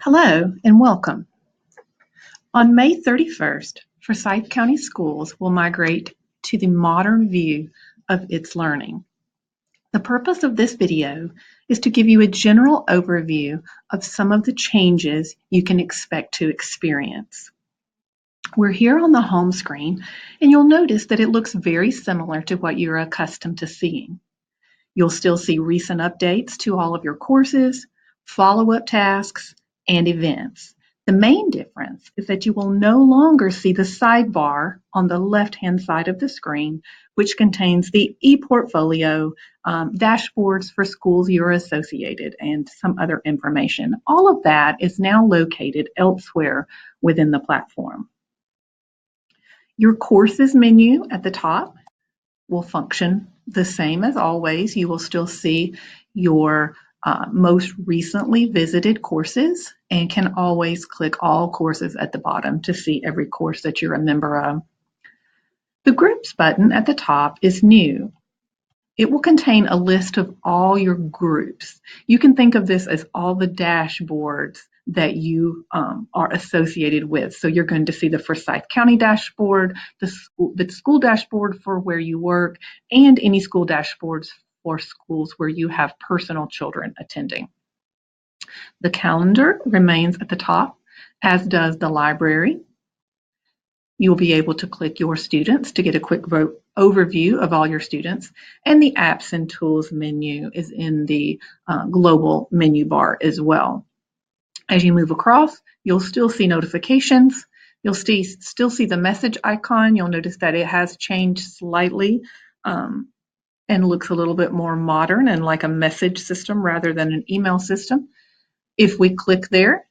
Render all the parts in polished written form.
Hello and welcome. On May 31st, Forsyth County Schools will migrate to the modern view of itslearning. The purpose of this video is to give you a general overview of some of the changes you can expect to experience. We're here on the home screen, and you'll notice that it looks very similar to what you're accustomed to seeing. You'll still see recent updates to all of your courses, follow-up tasks, and events. The main difference is that you will no longer see the sidebar on the left-hand side of the screen, which contains the ePortfolio, dashboards for schools you're associated, and some other information. All of that is now located elsewhere within the platform. Your courses menu at the top will function the same as always. You will still see your most recently visited courses and can always click all courses at the bottom to see every course that you're a member of. The Groups button at the top is new. It will contain a list of all your groups. You can think of this as all the dashboards that you are associated with. So you're going to see the Forsyth County dashboard, the school dashboard for where you work, and any school dashboards for schools where you have personal children attending. The calendar remains at the top, as does the library. You'll be able to click your students to get a quick overview of all your students, and the Apps and Tools menu is in the global menu bar as well. As you move across, you'll still see notifications. You'll still see the message icon. You'll notice that it has changed slightly and looks a little bit more modern and like a message system rather than an email system. If we click there,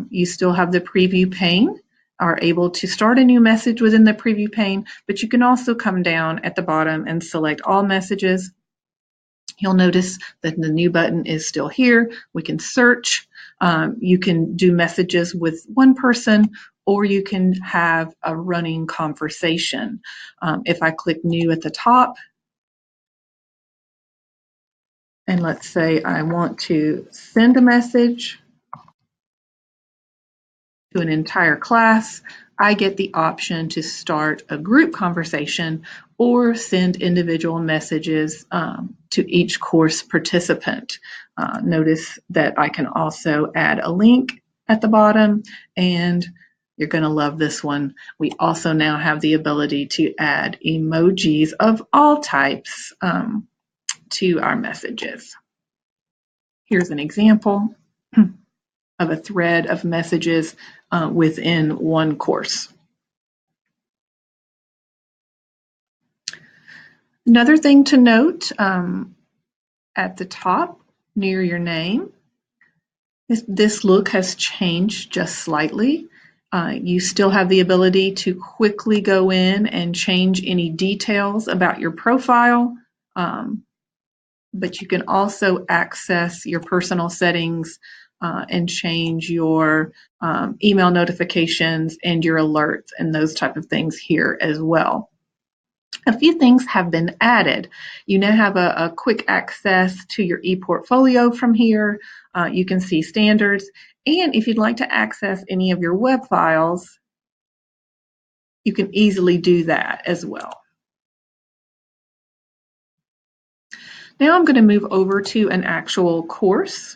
you still have the preview pane, are able to start a new message within the preview pane, but you can also come down at the bottom and select all messages. You'll notice that the new button is still here. We can search. You can do messages with one person, or you can have a running conversation. If I click new at the top, and let's say I want to send a message to an entire class, I get the option to start a group conversation or send individual messages to each course participant. Notice that I can also add a link at the bottom, and you're going to love this one. We also now have the ability to add emojis of all types to our messages. Here's an example of a thread of messages within one course. Another thing to note at the top near your name, this look has changed just slightly. You still have the ability to quickly go in and change any details about your profile, but you can also access your personal settings and change your email notifications and your alerts and those type of things here as well. A few things have been added. You now have a quick access to your ePortfolio from here. You can see standards, and if you'd like to access any of your web files, you can easily do that as well. Now I'm going to move over to an actual course.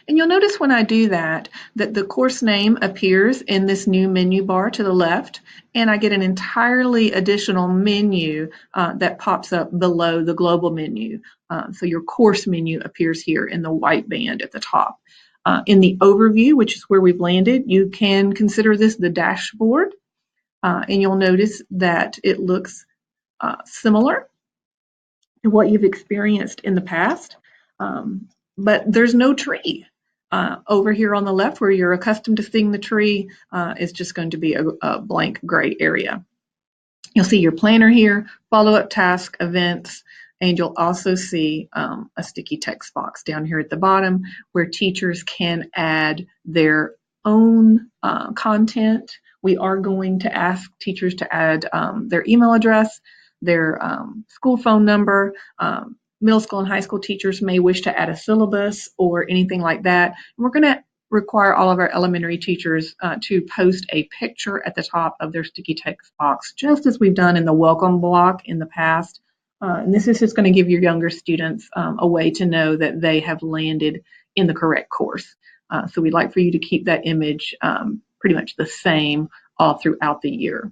And you'll notice when I do that the course name appears in this new menu bar to the left, and I get an entirely additional menu that pops up below the global menu. So your course menu appears here in the white band at the top. In the overview, which is where we've landed, you can consider this the dashboard, and you'll notice that it looks similar to what you've experienced in the past, but there's no tree. Over here on the left, where you're accustomed to seeing the tree, is just going to be a blank gray area. You'll see your planner here, follow-up task, events, and you'll also see a sticky text box down here at the bottom where teachers can add their own content. We are going to ask teachers to add their email address, their school phone number, middle school and high school teachers may wish to add a syllabus or anything like that. We're going to require all of our elementary teachers to post a picture at the top of their sticky text box, just as we've done in the welcome block in the past. And this is just going to give your younger students a way to know that they have landed in the correct course. So we'd like for you to keep that image pretty much the same all throughout the year.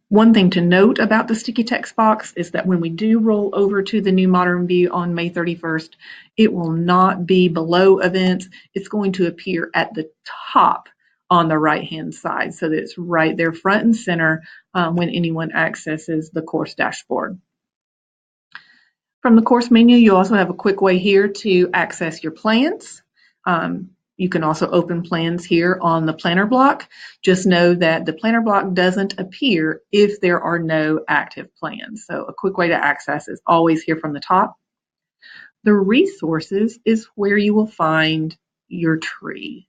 One thing to note about the sticky text box is that when we do roll over to the new modern view on May 31st, it will not be below events. It's going to appear at the top on the right-hand side so that it's right there front and center when anyone accesses the course dashboard. From the course menu, you also have a quick way here to access your plans. You can also open plans here on the planner block. Just know that the planner block doesn't appear if there are no active plans. So a quick way to access is always here from the top. The resources is where you will find your tree.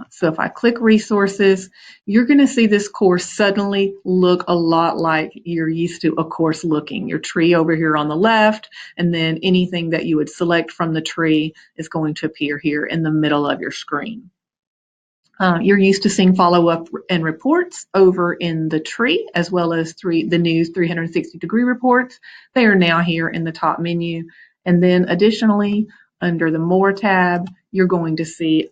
So if I click resources, you're going to see this course suddenly look a lot like you're used to a course looking. Your tree over here on the left, and then anything that you would select from the tree is going to appear here in the middle of your screen. You're used to seeing follow-up and reports over in the tree, as well as the news 360-degree reports. They are now here in the top menu. And then additionally, under the More tab, you're going to see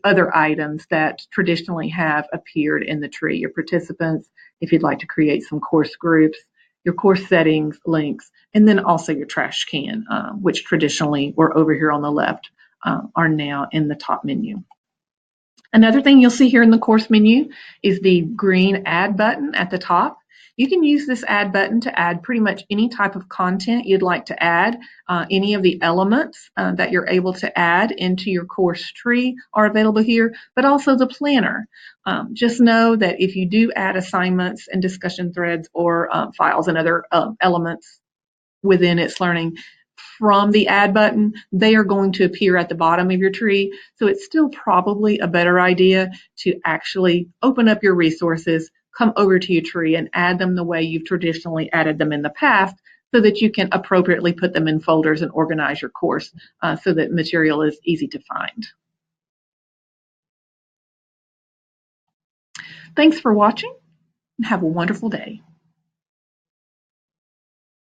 other items that traditionally have appeared in the tree. Your participants, if you'd like to create some course groups, your course settings, links, and then also your trash can, which traditionally were over here on the left, are now in the top menu. Another thing you'll see here in the course menu is the green add button at the top. You can use this add button to add pretty much any type of content you'd like to add. Any of the elements that you're able to add into your course tree are available here, but also the planner. Just know that if you do add assignments and discussion threads or files and other elements within itslearning, from the add button, they are going to appear at the bottom of your tree. So it's still probably a better idea to actually open up your resources, come over to your tree and add them the way you've traditionally added them in the past so that you can appropriately put them in folders and organize your course so that material is easy to find. Thanks for watching and have a wonderful day.